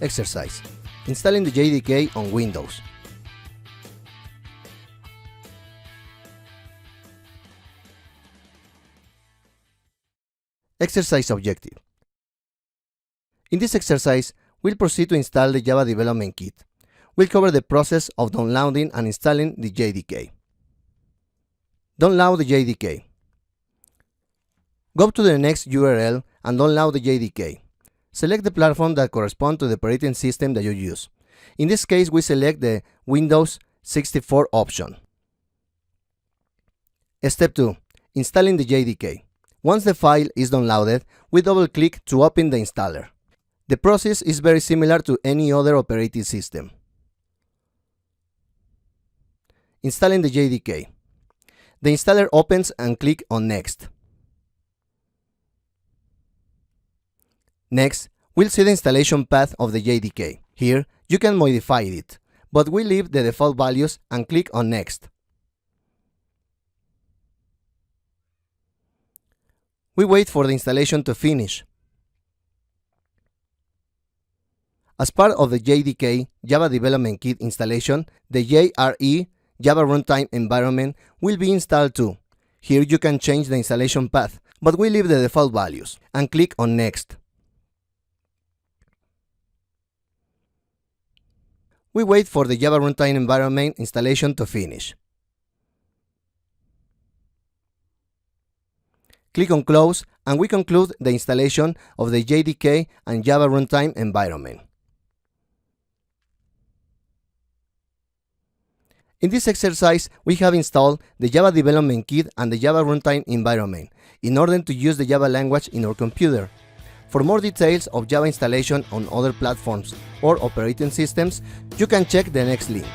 Exercise: installing the JDK on Windows. Exercise objective. In this exercise, we'll proceed to install the Java Development Kit. We'll cover the process of downloading and installing the JDK. Download the JDK. Go to the next URL and download the JDK. Select the platform that corresponds to the operating system that you use. In this case, we select the Windows 64 option. Step 2. Installing the JDK. Once the file is downloaded, we double-click to open the installer. The process is very similar to any other operating system. Installing the JDK. The installer opens and click on Next. Next, we'll see the installation path of the JDK. Here, you can modify it, but we leave the default values and click on Next. We wait for the installation to finish. As part of the JDK Java Development Kit installation, the JRE Java Runtime Environment will be installed too. Here you can change the installation path, but we leave the default values and click on Next. We wait for the Java Runtime Environment installation to finish. Click on Close and we conclude the installation of the JDK and Java Runtime Environment. In this exercise, we have installed the Java Development Kit and the Java Runtime Environment in order to use the Java language in our computer. For more details of Java installation on other platforms or operating systems, you can check the next link.